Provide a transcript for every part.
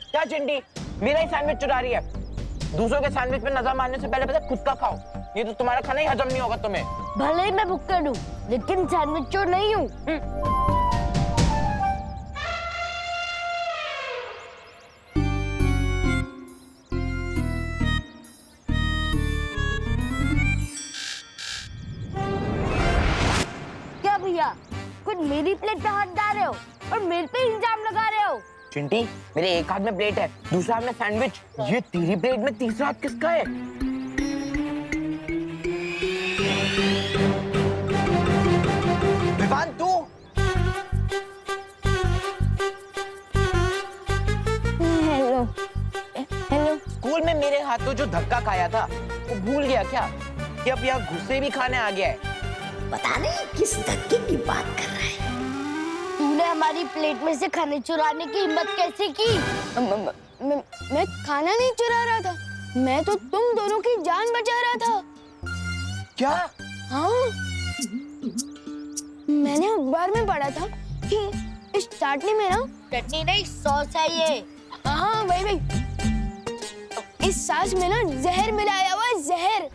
क्या चिंटी, मेरा ही सैंडविच चुरा रही है? दूसरों के सैंडविच पे नजर मारने से पहले खुद का खाओ, ये तो तुम्हारा खाना ही हजम नहीं होगा तुम्हें। भले ही मैं भुक्कड़ हूँ, लेकिन सैंडविच चोर नहीं हूँ। क्या भैया, कुछ मेरी प्लेट पे हाथ डाल रहे हो और मेरे पे इल्जाम लगा रहे हो? चिंटी, मेरे एक हाथ में प्लेट है, दूसरे हाथ में सैंडविच। ये तेरी प्लेट में तीसरा हाथ किसका है? विवान, तू? Hello hello. स्कूल में मेरे हाथों जो धक्का खाया था वो भूल गया क्या कि अब यहाँ गुस्से भी खाने आ गया है? पता नहीं किस धक्के की बात कर रहा है। तूने हमारी प्लेट में से खाने चुराने की हिम्मत कैसे की? मैं खाना नहीं चुरा रहा था, मैं तो तुम दोनों की जान बचा रहा था। क्या? हाँ, मैंने अखबार में पढ़ा था कि इस चाटनी में ना चटनी नहीं सॉस है ये। हाँ वही वही, इस सॉस में ना जहर मिलाया हुआ है, जहर।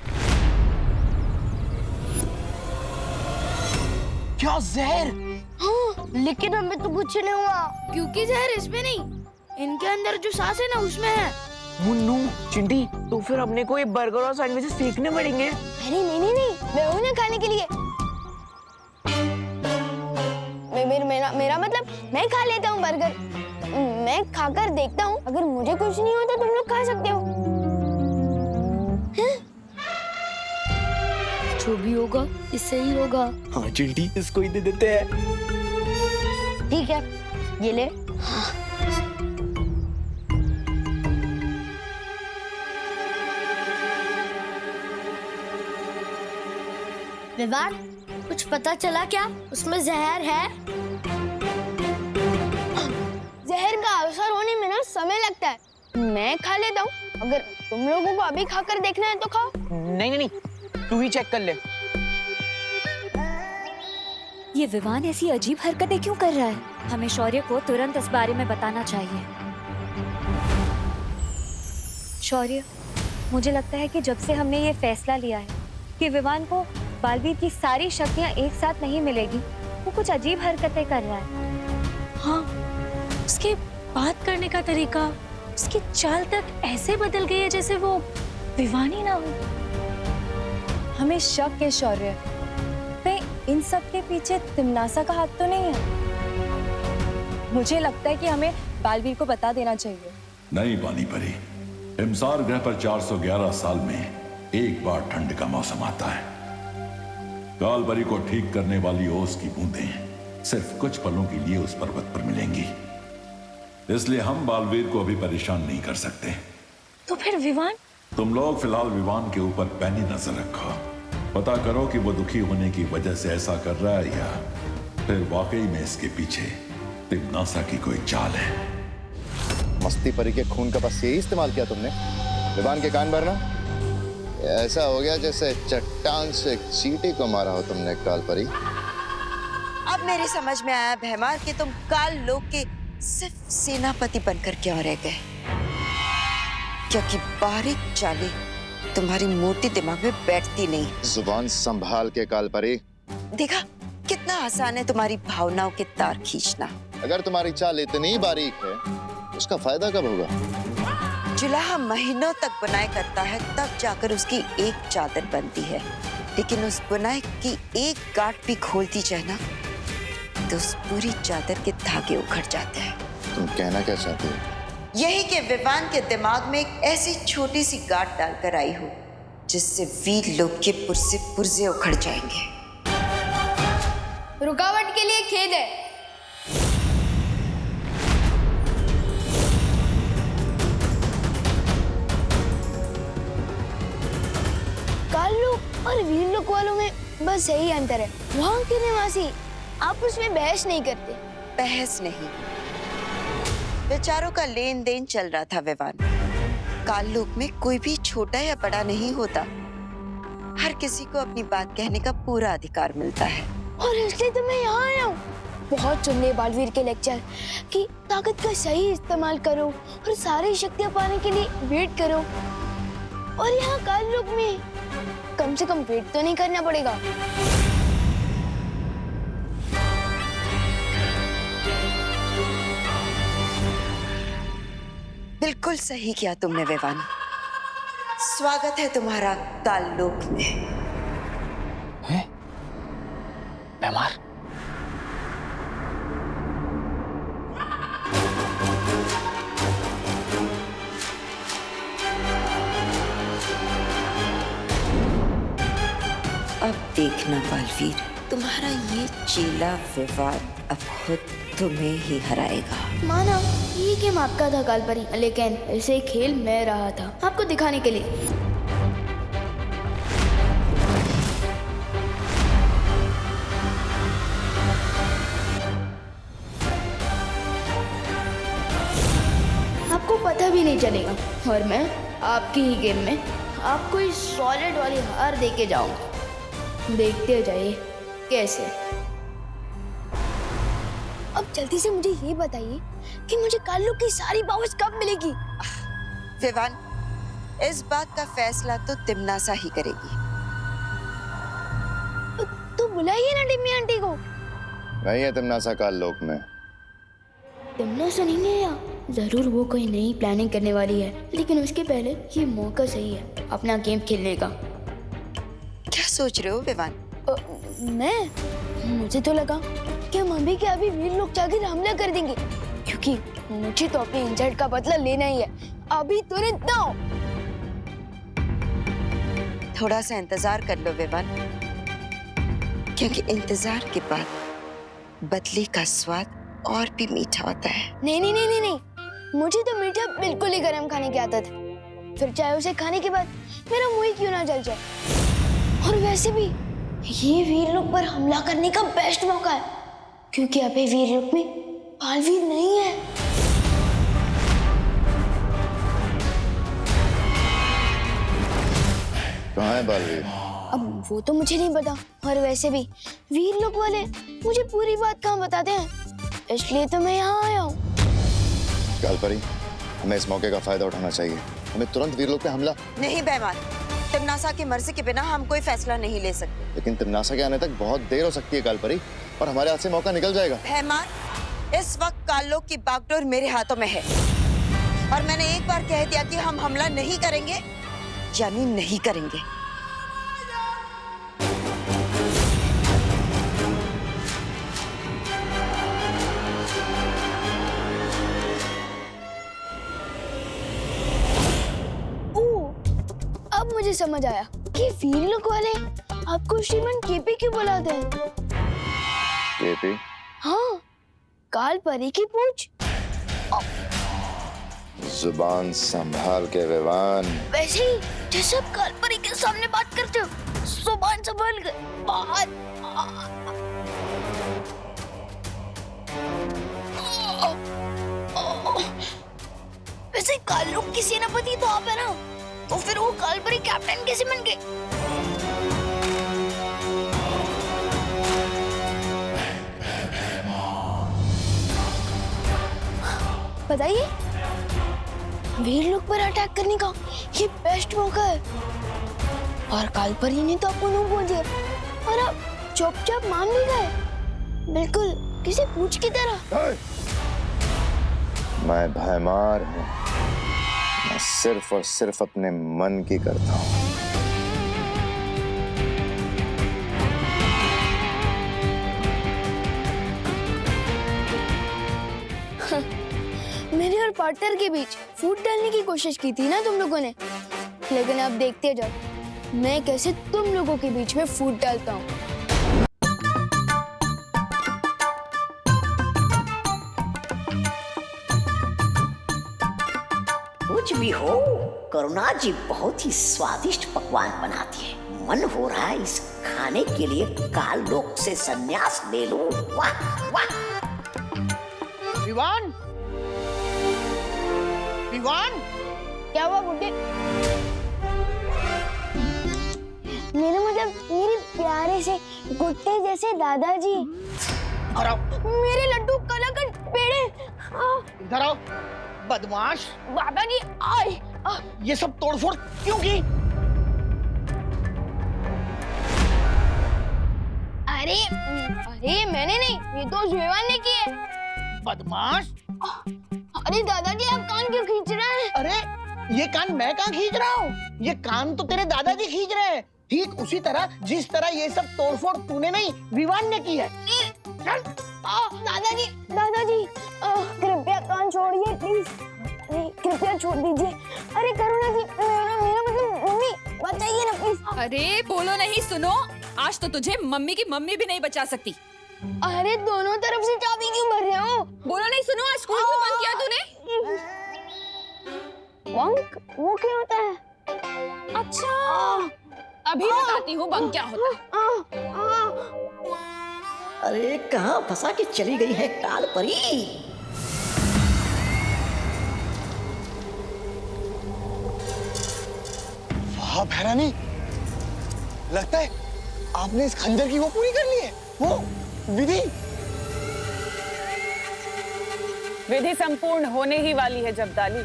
क्या जहर? हाँ, लेकिन हमें तो कुछ नहीं हुआ क्योंकि जहर इसमें नहीं, इनके अंदर जो सांस है ना उसमें है। मुन्नू, चिंटी, तो फिर अपने को ये बर्गर और सैंडविचेस फेंकने पड़ेंगे। अरे नहीं नहीं नहीं, मैं हूँ ना खाने के लिए। मेरा मतलब मैं खा लेता हूँ बर्गर। मैं खाकर देखता हूँ, अगर मुझे कुछ नहीं होता तुम लोग खा सकते हो। जो भी होगा इससे ही होगा। हाँ चिंटी, इसको ही दे देते हैं। ठीक है, ये ले। विवान, कुछ पता चला क्या? उसमें जहर है? जहर का असर होने में ना समय लगता है। मैं खा लेता हूँ, अगर तुम लोगों को अभी खाकर देखना है तो खाओ। नहीं नहीं नहीं, तू ही चेक कर ले। ये विवान ऐसी अजीब हरकतें क्यों कर रहा है? हमें शौर्य को तुरंत इस बारे में बताना चाहिए। शौर्य, मुझे लगता है कि जब से हमने ये फैसला लिया है कि विवान को बालवीर की सारी शक्तियां एक साथ नहीं मिलेगी, वो कुछ अजीब हरकतें कर रहा है। हाँ, उसके बात करने का तरीका, उसकी चाल तक ऐसे बदल गई है जैसे वो विवान ही ना हो। हमें शक है शौर्य, कहीं इन सब के पीछे तिमनासा का हाथ तो नहीं है? मुझे लगता है कि हमें बालवीर को बता देना चाहिए। नहीं बानी परी, हिमसार ग्रह पर 411 साल में एक बार ठंड का मौसम आता है। कालबरी को ठीक करने वाली ओस की बूंदें सिर्फ कुछ पलों के लिए उस पर्वत पर मिलेंगी, इसलिए हम बालवीर को अभी परेशान नहीं कर सकते। तो फिर विवान? तुम लोग फिलहाल विवान के ऊपर पैनी नजर रखो, पता करो कि वो दुखी होने की वजह से ऐसा कर रहा है या फिर वाकई में इसके पीछे तिमनासा की कोई चाल है। मस्ती परी के खून का बस यही इस्तेमाल किया तुमने? विवान के कान भरना? ऐसा हो गया जैसे चट्टान से चींटी को मारा हो तुमने काल परी। अब मेरी समझ में आया भैमार कि तुम काल लोक के सिर्फ सेनापति बनकर क्यों रह गए, क्योंकि बारीक चालें तुम्हारी मोटी दिमाग में बैठती नहीं। जुबान संभाल के काल परी। देखा कितना आसान है तुम्हारी भावनाओं के तार खींचना। अगर तुम्हारी चाल इतनी बारीक है, उसका फायदा कब होगा? जुलाहा महीनों तक बुनाई करता है, तब जाकर उसकी एक चादर बनती है, लेकिन उस बुनाई की एक गांठ भी खोलती जाए ना तो उस पूरी चादर के धागे उखड़ जाते हैं। तुम कहना क्या चाहते हो? यही के विवान के दिमाग में एक ऐसी छोटी सी गांठ डालकर आई हो जिससे वीर लोग के पुर्जे पुर्जे उखड़ जाएंगे। रुकावट के लिए खेद है। काललोक और वीरलोक वालों में बस यही अंतर है, वहाँ के निवासी आपस में बहस नहीं करते। बहस नहीं, विचारों का लेन देन चल रहा था विवान। काललोक में कोई भी छोटा या बड़ा नहीं होता, हर किसी को अपनी बात कहने का पूरा अधिकार मिलता है। और इसलिए तो मैं यहाँ आया हूँ। बहुत सुन लिए बालवीर के लेक्चर कि ताकत का सही इस्तेमाल करो और सारी शक्तियाँ पाने के लिए वेट करो। और यहाँ काल लोक में कम से कम वेट तो नहीं करना पड़ेगा। बिल्कुल सही किया तुमने विवान। स्वागत है तुम्हारा काल लोक में। हैं? भैमार? अब देखना बालवीर, तुम्हारा ये चेला विवाद अब खुद तुम्हें ही हराएगा। माना ये गेम आपका था कालपरी, लेकिन इसे खेल मैं रहा था आपको दिखाने के लिए। आपको पता भी नहीं चलेगा और मैं आपकी ही गेम में आपको इस सॉलिड वाली हार दे के जाऊंगा। देखते जाइए कैसे। अब जल्दी से मुझे ये बताइए कि मुझे काल्लू की सारी पावर्स कब मिलेगी? विवान, इस बात का फैसला तो तिमनासा ही करेगी। तो बुलाइए ना टिम्मी आंटी को। नहीं है तिमनासा काल लोक में। तिमनासा नहीं है या जरूर वो कोई नई प्लानिंग करने वाली है, लेकिन उसके पहले ये मौका सही है अपना गेम खेलने का। क्या सोच रहे हो विवान? मुझे तो लगा कि हम अभी के अभी वीर लोग जाकर हमला कर देंगे, क्योंकि मुझे तो अपने इंसल्ट का बदला लेना ही है। अभी तुरंत ना हो। थोड़ा सा इंतजार कर लो विवान, क्योंकि इंतजार के बाद बदले का स्वाद और भी मीठा होता है। नहीं, मुझे तो मीठा बिल्कुल ही गरम खाने की आदत है, फिर चाहे उसे खाने के बाद मेरा मुंह ही क्यों ना जल जाए। और वैसे भी ये वीर लोक पर हमला करने का बेस्ट मौका है, क्योंकि अभी वीर लोक में बालवीर नहीं है। कहाँ है बालवीर? अब वो तो मुझे नहीं पता, और वैसे भी वीर लोक वाले मुझे पूरी बात कहाँ बताते हैं, इसलिए तो मैं यहाँ आया हूँ। कालपरी, हमें इस मौके का फायदा उठाना चाहिए। हमें तुरंत वीरलोक पे हमला। नहीं बेईमान, तिमनासा की मर्जी के बिना हम कोई फैसला नहीं ले सकते। लेकिन तिमनासा के आने तक बहुत देर हो सकती है कालपरी, और हमारे हाथ से मौका निकल जाएगा। बेईमान, इस वक्त काल्लोक की बागडोर मेरे हाथों में है, और मैंने एक बार कह दिया कि हम हमला नहीं करेंगे, यानी नहीं करेंगे। अब मुझे समझ आया कि वीर लोक वाले आपको श्रीमान केपी क्यों बुलाते हैं। केपी? हाँ, काल परी की पूछ। जुबान संभाल के विवान। वैसे ही जैसे आप काल परी के सामने बात करते हो, जुबान संभाल के बात। वैसे काल लोक की सेनापति तो आप है ना, तो फिर वो कालपरी कैप्टन कैसे बन गए? बताइए, वीर लोक पर अटैक करने का ये बेस्ट मौका है, और कालपरी ने तो आपको नो बोल दिया, और आप चुपचाप मान भी गए, बिल्कुल किसी पूछ की तरह। मैं भयमार हूँ, मैं सिर्फ और सिर्फ अपने मन की करता हूँ। मेरे और पार्टनर के बीच फूट डालने की कोशिश की थी ना तुम लोगों ने, लेकिन अब देखते जाओ मैं कैसे तुम लोगों के बीच में फूट डालता हूँ। कुछ भी हो, करुणा जी बहुत ही स्वादिष्ट पकवान बनाती है। मन हो रहा है इस खाने के लिए काल लोक से संन्यास ले लूं। वाह वाह। विवान, विवान, क्या हुआ बुड्ढे? मेरे से, गुट्टे जैसे दादाजी। इधर आओ, मेरे लड्डू कलाकंद पेड़े। इधर आओ बदमाश। दादाजी आए। ये सब तोड़फोड़ क्यों की? अरे अरे मैंने नहीं, ये तो विवान ने की है। बदमाश। अरे दादाजी आप कान क्यों खींच रहे हैं? अरे ये कान मैं कहाँ खींच रहा हूँ? ये कान तो तेरे दादाजी खींच रहे हैं, ठीक उसी तरह जिस तरह ये सब तोड़फोड़ तूने नहीं विवान ने की है। चल। दादाजी दादाजी कृपया कान छोड़िए प्लीज। अरे कृपया छोड़ दीजिए। अरे करुणा जी, मेरा मतलब मम्मी बताइए ना प्लीज। अरे बोलो नहीं, सुनो, आज तो तुझे मम्मी की मम्मी भी नहीं बचा सकती। अरे दोनों तरफ से चाबी क्यों भर रहे हो? बोलो नहीं, सुनो, आज स्कूल क्यों बंद किया तूने? बंक वो क्या होता है? अच्छा, अभी बताती हूँ बंक क्या होता है। अरे कहाँ फंसा के चली गई है काल परी? वाह भैरानी, लगता है आपने इस खंजर की वो पूरी कर ली है, वो विधि। विधि संपूर्ण होने ही वाली है जब्दाली।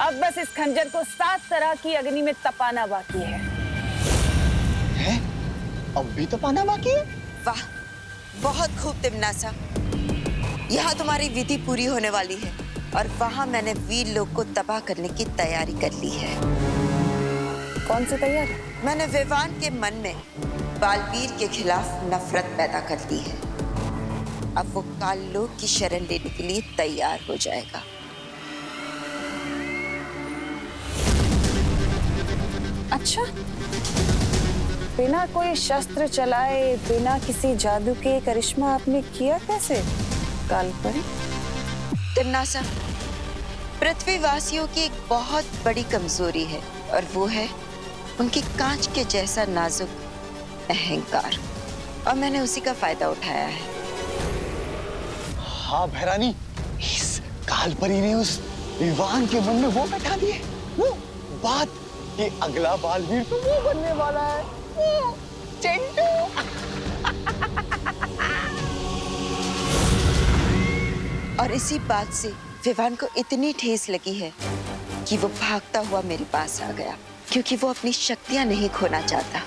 अब बस इस खंजर को 7 तरह की अग्नि में तपाना बाकी है। हैं? अब भी तपाना बाकी है? वाह, बहुत खूब तिमनासा। यहाँ तुम्हारी विधि पूरी होने वाली है और वहाँ मैंने वीर लोग को तबाह करने की तैयारी कर ली है। कौन सी तैयारी? मैंने विवान के मन में बालवीर के खिलाफ नफरत पैदा कर दी है। अब वो काल लोक की शरण लेने के लिए तैयार हो जाएगा। अच्छा, बिना कोई शस्त्र चलाए, बिना किसी जादू के करिश्मा आपने किया कैसे काल परी? तिमनासा, पृथ्वीवासियों की एक बहुत बड़ी कमजोरी है और वो है उनकी कांच के जैसा नाजुक अहंकार, और मैंने उसी का फायदा उठाया है। हाँ भैरानी, इस कालपरी ने उस विवान के मन में वो बैठा दिए, वो बात कि अगला बालवीर तो वो बनने वाला है, वो चिंटू। और इसी बात से विवान को इतनी ठेस लगी है कि वो भागता हुआ मेरे पास आ गया, क्योंकि वो अपनी शक्तियां नहीं खोना चाहता।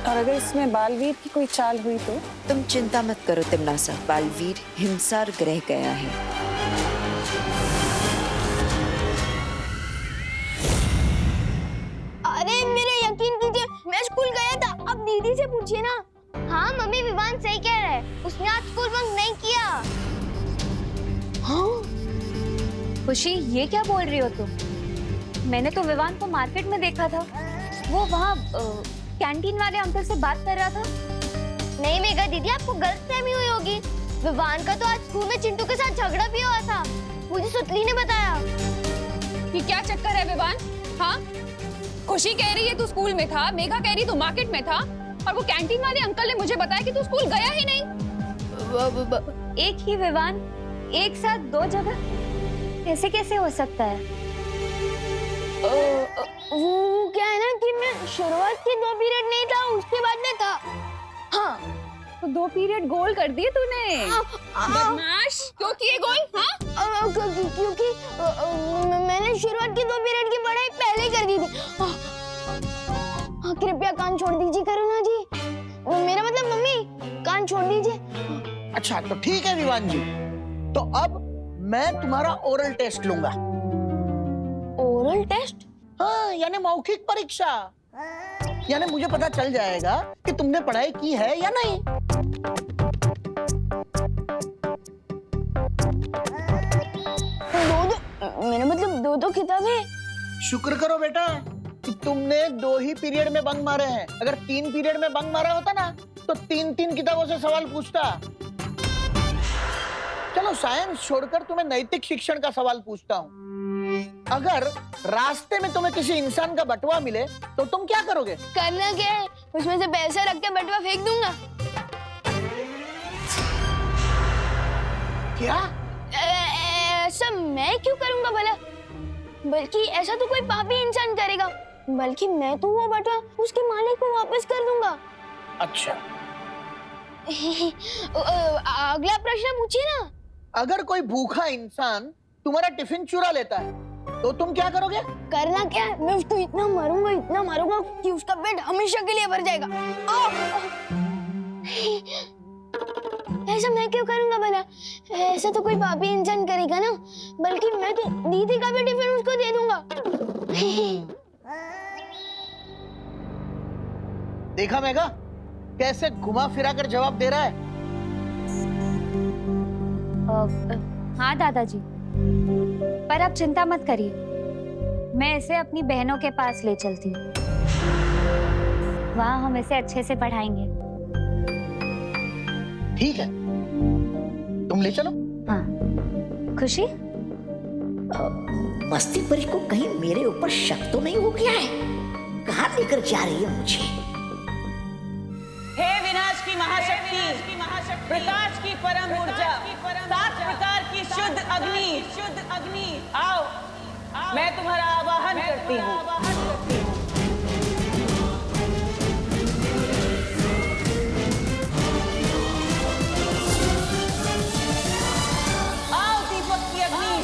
और अगर इसमें बालवीर की कोई चाल हुई तो? तुम चिंता मत करो तिमनासा, बालवीर हिमसार ग्रह गया है। अरे मेरे यकीन कीजिए, मैं स्कूल गया था। अब दीदी से पूछिए ना। हाँ मम्मी, विवान सही कह रहा है, उसने आज स्कूल बंक नहीं किया। हाँ? खुशी, ये क्या बोल रही हो तुम? मैंने तो विवान को मार्केट में देखा था, वो वहाँ कैंटीन वाले अंकल से बात कर रहा था। नहीं मेघा दीदी, आपको गलतफहमी हुई होगी। विवान का तो आज स्कूल में चिंटू के साथ झगड़ा भी हुआ था, मुझे सुतली ने बताया। ये क्या चक्कर है विवान? हाँ, खुशी कह रही है तू स्कूल में था, मेघा कह रही तू मार्केट में था, और वो कैंटीन वाले अंकल ने मुझे बताया कि तू स्कूल गया ही नहीं। एक ही विवान एक साथ 2 जगह ऐसे कैसे हो सकता है? वो क्या है ना कि मैं शुरुआत के 2 पीरियड नहीं था, उसके बाद में था। हाँ, तो 2 पीरियड गोल कर दिए तूने। बदमाश, क्यों किए गोल? हाँ, क्योंकि मैंने शुरुआत की 2 पीरियड की पढ़ाई पहले कर दी थी। कृपया कान छोड़ दीजिए करुणा जी, मेरा मतलब मम्मी, कान छोड़ दीजिए। अच्छा तो ठीक है विवान जी, तो अब मैं तुम्हारा ओरल टेस्ट लूंगा। Oral test? हाँ, यानी मौखिक परीक्षा। यानी मुझे पता चल जाएगा कि तुमने पढ़ाई की है या नहीं। मेरा मतलब 2 किताबें। शुक्र करो बेटा कि तुमने 2 ही पीरियड में बंक मारे हैं। अगर 3 पीरियड में बंक मारा होता ना तो 3-3 किताबों से सवाल पूछता। चलो साइंस छोड़कर तुम्हें नैतिक शिक्षण का सवाल पूछता हूँ। अगर रास्ते में तुम्हें किसी इंसान का बटुआ मिले तो तुम क्या करोगे? करना क्या है, उसमें से पैसे रख के बटुआ फेंक दूंगा। क्या? ऐसा मैं क्यों करूंगा भला? बल्कि ऐसा तो कोई पापी इंसान करेगा, बल्कि मैं तो वो बटुआ उसके मालिक को वापस कर दूंगा। अच्छा अगला प्रश्न पूछिए ना। अगर कोई भूखा इंसान तुम्हारा टिफिन चुरा लेता है तो तुम क्या करोगे? करना क्या है? मैं उसको इतना मारूंगा कि उसका पेट हमेशा के लिए भर जाएगा। ऐसा मैं क्यों करूंगा भला? ऐसा तो कोई पापी इंसान करेगा ना, बल्कि मैं तो दीदी का भी टिफिन उसको दे दूंगा। देखा मेघा कैसे घुमा फिरा कर जवाब दे रहा है। हाँ दादाजी, पर आप चिंता मत करिए, मैं इसे अपनी बहनों के पास ले चलती हूँ। वहाँ हम इसे अच्छे से पढ़ाएंगे। ठीक है, तुम ले चलो। हाँ खुशी, मस्ती परी को कहीं मेरे ऊपर शक तो नहीं हो गया है? कहाँ लेकर जा रही है मुझे? हे विनाश की महाशक्ति, प्रकाश की परम ऊर्जा, 7 प्रकार की शुद्ध अग्नि, आओ, मैं तुम्हारा आवाहन करती हूँ। आओ दीपक की अग्नि।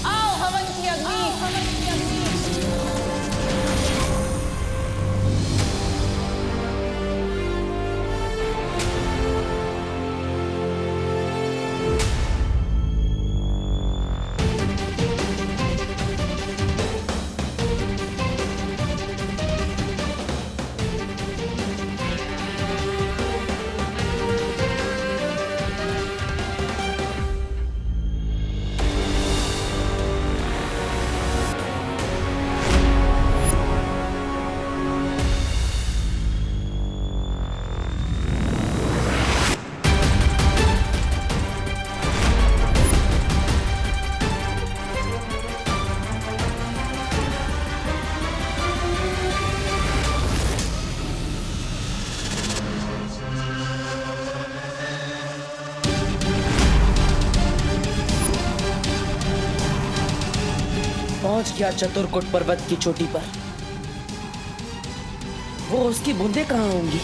आओ हवन की अग्नि। पहुंच गया चतुर्कोट पर्वत की चोटी पर। वो उसकी बूंदें कहाँ होंगी?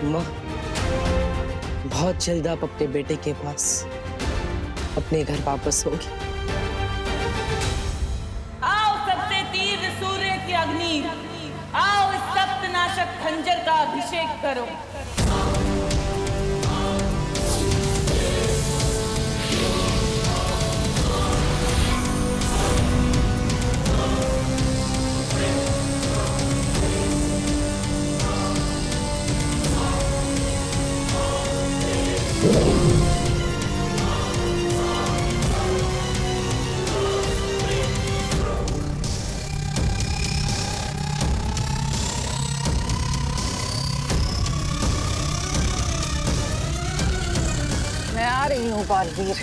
माँ, बहुत जल्द आप अपने बेटे के पास अपने घर वापस होंगी। आओ सबसे तीव्र सूर्य की अग्नि, आओ इस सप्तनाशक खंजर का अभिषेक करो। मैं आ रही हूँ बालवीर।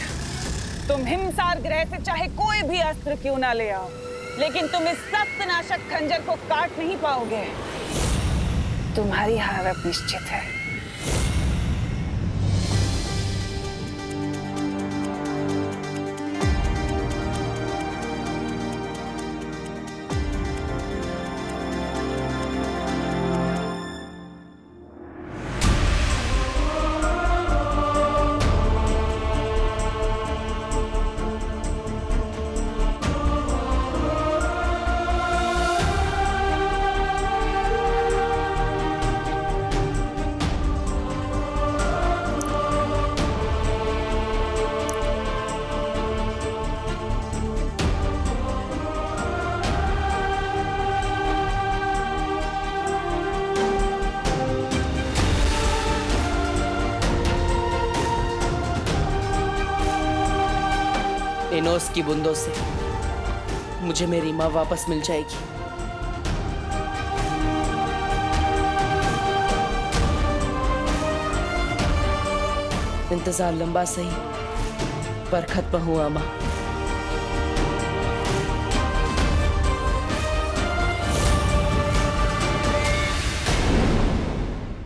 तुम हिमसार ग्रह से चाहे कोई भी अस्त्र क्यों ना ले आओ, लेकिन तुम इस सप्तनाशक खंजर को काट नहीं पाओगे। तुम्हारी हार अब निश्चित है। इन ओस की बूंदों से मुझे मेरी माँ वापस मिल जाएगी। इंतजार लंबा सही पर खत्म हुआ माँ।